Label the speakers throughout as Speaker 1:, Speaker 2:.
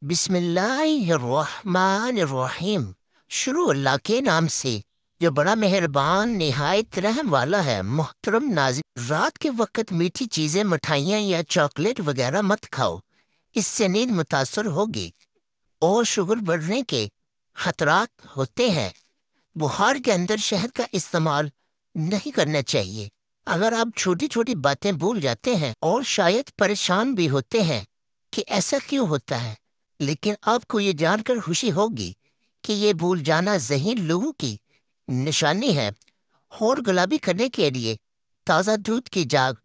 Speaker 1: बिस्मिल्लाहिर्रहमानिर्रहीम। शुरू अल्लाह के नाम से जो बड़ा मेहरबान निहायत रहम वाला है। मोहतरम नाज़रीन, रात के वक्त मीठी चीजें, मिठाइयाँ या चॉकलेट वगैरह मत खाओ। इससे नींद मुतासर होगी और शुगर बढ़ने के खतरात होते हैं। बुखार के अंदर शहद का इस्तेमाल नहीं करना चाहिए। अगर आप छोटी छोटी बातें भूल जाते हैं और शायद परेशान भी होते हैं कि ऐसा क्यों होता है, लेकिन आपको ये जानकर खुशी होगी कि ये भूल जाना ज़हीन लोगों की निशानी है। होंठ गुलाबी करने के लिए ताज़ा दूध की जाग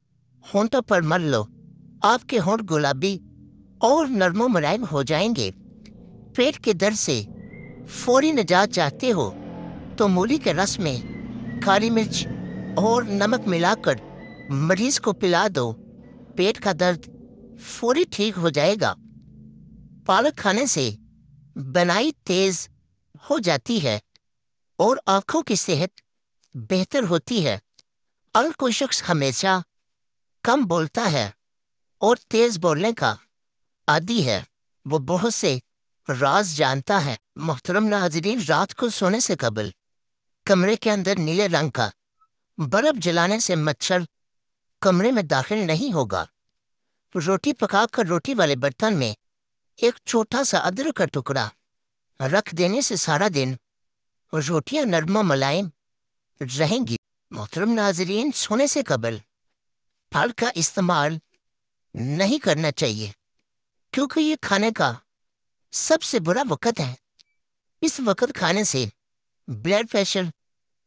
Speaker 1: होंठों पर मल लो। आपके होंठ गुलाबी और नरमो मुलायम हो जाएंगे। पेट के दर्द से फौरी निजात चाहते हो तो मूली के रस में काली मिर्च और नमक मिलाकर मरीज को पिला दो। पेट का दर्द फौरी ठीक हो जाएगा। पालक खाने से बनाई तेज हो जाती है और आंखों की सेहत बेहतर होती है। अगर कोई शख्स हमेशा कम बोलता है और तेज बोलने का आदी है, वो बहुत से राज जानता है। मोहतरम नाज़रीन, रात को सोने से कबल कमरे के अंदर नीले रंग का बल्ब जलाने से मच्छर कमरे में दाखिल नहीं होगा। रोटी पकाकर रोटी वाले बर्तन में एक छोटा सा अदरक का टुकड़ा रख देने से सारा दिन रोटियां नरम मुलायम रहेंगी। मोहतरम नाजरीन, सोने से कबल फल का इस्तेमाल नहीं करना चाहिए, क्योंकि ये खाने का सबसे बुरा वक्त है। इस वक्त खाने से ब्लड प्रेशर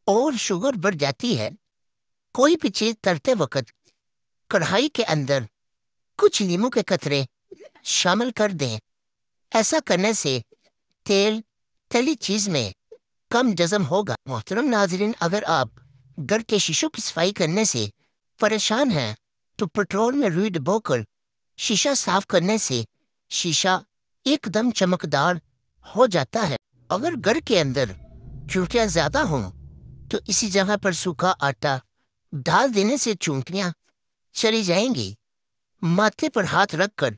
Speaker 1: और शुगर बढ़ जाती है। कोई भी चीज तलते वक्त कढ़ाई के अंदर कुछ नींबू के कतरे शामिल कर दें। ऐसा करने से तेल तली चीज में कम जज़म होगा। मोहतरम नाजरीन, अगर आप घर के शीशों की सफाई करने से परेशान हैं तो पेट्रोल में रुई डुबोकर शीशा साफ करने से शीशा एकदम चमकदार हो जाता है। अगर घर के अंदर चूंटियां ज्यादा हों तो इसी जगह पर सूखा आटा डाल देने से चूंटियां चली जाएंगी। माथे पर हाथ रखकर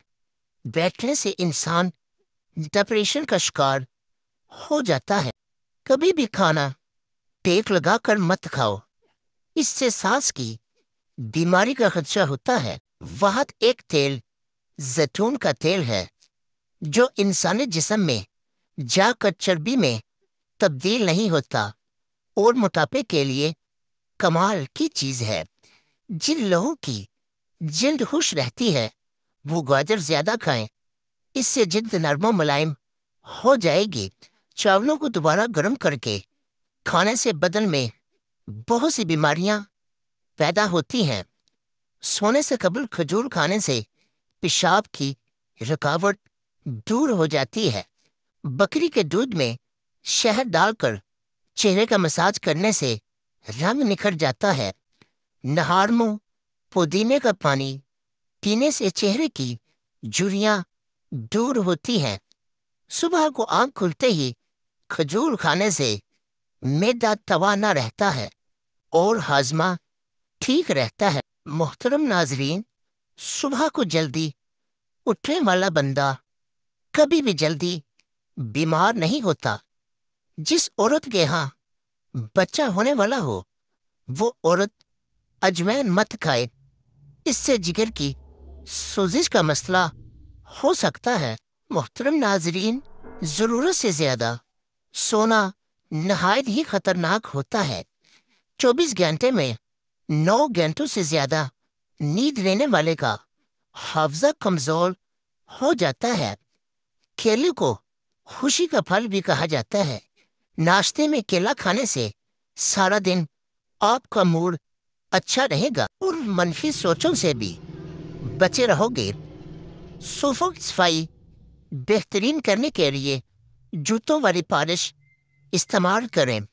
Speaker 1: बैठने से इंसान डिप्रेशन का शिकार हो जाता है। कभी भी खाना टेक लगाकर मत खाओ, इससे सांस की बीमारी का खदशा होता है। वहाद एक तेल जैतून का तेल है जो इंसानी जिस्म में जाकर चर्बी में तब्दील नहीं होता और मोटापे के लिए कमाल की चीज है। जिन लोगों की जिल्द खुश रहती है वो गाजर ज्यादा खाएं, इससे जिल्द नरम मुलायम हो जाएगी। चावलों को दोबारा गर्म करके खाने से बदन में बहुत सी बीमारियां पैदा होती हैं। सोने से कबल खजूर खाने से पेशाब की रुकावट दूर हो जाती है। बकरी के दूध में शहद डालकर चेहरे का मसाज करने से रंग निखर जाता है। नहारमो पुदीने का पानी पीने से चेहरे की झुर्रियां दूर होती हैं। सुबह को आंख खुलते ही खजूर खाने से मैदा तवाना रहता है और हाजमा ठीक रहता है। मोहतरम नाजरीन, सुबह को जल्दी उठने वाला बंदा कभी भी जल्दी बीमार नहीं होता। जिस औरत के यहाँ बच्चा होने वाला हो वो औरत अजवाइन मत खाए, इससे जिगर की सोजिश का मसला हो सकता है। मोहतरम नाजरीन, जरूरत से ज्यादा सोना नहायत ही खतरनाक होता है। 24 घंटे में 9 घंटों से ज्यादा नींद लेने वाले का हाफजा कमजोर हो जाता है। केले को खुशी का फल भी कहा जाता है। नाश्ते में केला खाने से सारा दिन आपका मूड अच्छा रहेगा और मनफी सोचों से भी बचे रहोगे। सोफों की सफाई बेहतरीन करने के लिए जूतों वाली पॉलिश इस्तेमाल करें।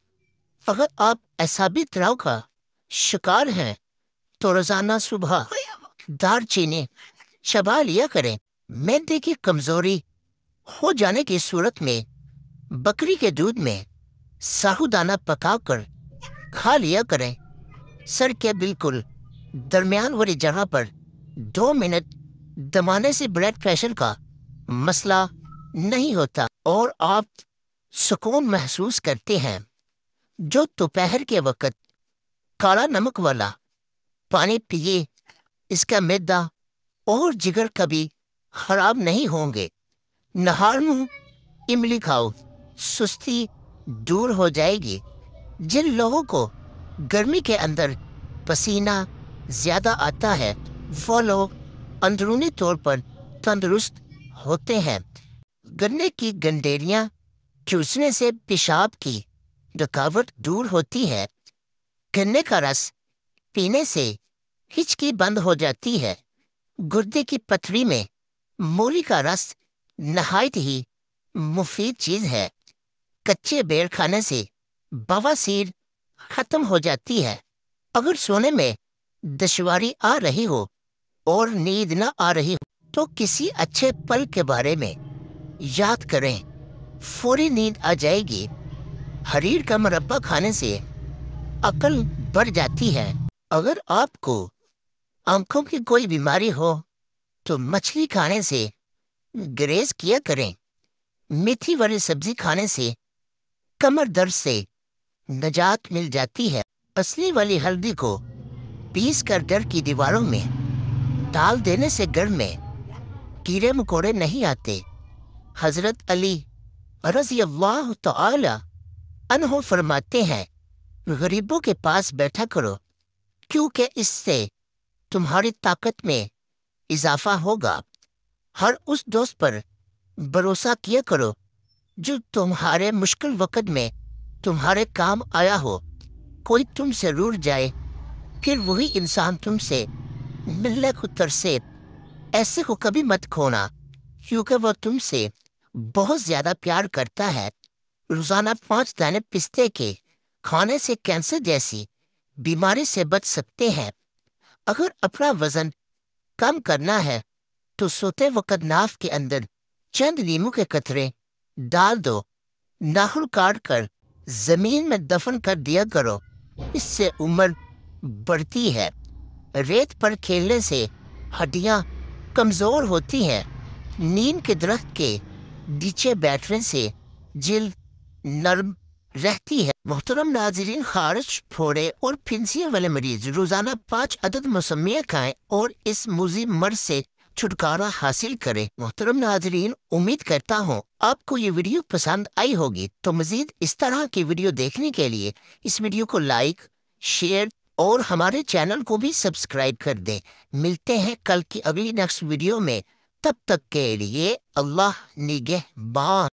Speaker 1: अगर आप असाबी तनाव का शिकार हैं तो रोजाना सुबह दारचीनी चबा लिया करें। मैदे की कमजोरी हो जाने की सूरत में बकरी के दूध में साहूदाना पकाकर खा लिया करें। सर के बिल्कुल दरमियान वाली जगह पर 2 मिनट दबाने से ब्लड प्रेशर का मसला نہیں ہوتا اور آپ سکون محسوس کرتے ہیں۔ جو دوپہر کے وقت کالا نمک والا پانی پیے، اس کا معدہ اور جگر کبھی خراب نہیں ہوں گے۔ نہار منہ املی کھاؤ، سستی دور ہو جائے گی۔ جن لوگوں کو گرمی کے اندر پسینہ زیادہ آتا ہے وہ لوگ اندرونی طور پر تندرست ہوتے ہیں۔ گنے کی گنڈیریاں چوسنے سے پیشاب کی رکاوٹ دور ہوتی ہے۔ گنے کا رس پینے سے ہچکی بند ہو جاتی ہے۔ گردے کی پتھری میں مولی کا رس نہایت ہی مفید چیز ہے۔ کچے بیر کھانے سے بواسیر ختم ہو جاتی ہے۔ اگر سونے میں دشواری آ رہی ہو اور نیند نہ آ رہی ہو تو کسی اچھے پل کے بارے میں یاد کریں، فوری نیند آ جائے گی۔ حریر کا مربع کھانے سے عقل بڑھ جاتی ہے۔ اگر آپ کو آنکھوں کی کوئی بیماری ہو تو مچھلی کھانے سے گریز کیا کریں۔ میتھی والی سبزی کھانے سے کمر درد سے نجات مل جاتی ہے۔ اصلی والی ہلدی کو پیس کر گھر کی دیواروں میں ڈال دینے سے گھر میں کیڑے مکوڑے نہیں آتے۔ حضرت علی رضی اللہ تعالی عنہ فرماتے ہیں، غریبوں کے پاس بیٹھا کرو کیونکہ اس سے تمہاری طاقت میں اضافہ ہوگا۔ ہر اس دوست پر بھروسہ کیا کرو جو تمہارے مشکل وقت میں تمہارے کام آیا ہو۔ کوئی تم سے روٹھ جائے پھر وہی انسان تم سے ملنے کو ترسے، ایسے کو کبھی مت کھونا کیونکہ وہ تم سے بہت زیادہ پیار کرتا ہے۔ روزانہ 5 دانے پستے کے کھانے سے کینسر جیسی بیماری سے بچ سکتے ہیں۔ اگر اپنا وزن کم کرنا ہے تو سوتے وقت ناف کے اندر چند لیموں کے قطرے ڈال دو، ناخن کاٹ کر زمین میں دفن کر دیا کرو، اس سے عمر بڑھتی ہے۔ ریت پر کھیلنے سے ہڈیاں کمزور ہوتی ہیں۔ نیم کے درخت کے نیچے بیٹھنے سے جلد نرم رہتی ہے۔ محترم ناظرین، خارش، پھوڑے اور پھنسیوں والے مریض روزانہ 5 عدد موسمیاں کھائیں اور اس موذی مرض سے چھٹکارا حاصل کریں۔ محترم ناظرین، امید کرتا ہوں آپ کو یہ ویڈیو پسند آئی ہوگی۔ تو مزید اس طرح کی ویڈیو دیکھنے کے لیے اس ویڈیو کو لائک، شیئر اور ہمارے چینل کو بھی سبسکرائب کر دیں۔ ملتے ہیں کل کی اگلی نیکسٹ ویڈیو میں، تب تک کے لیے اللہ نگہبان۔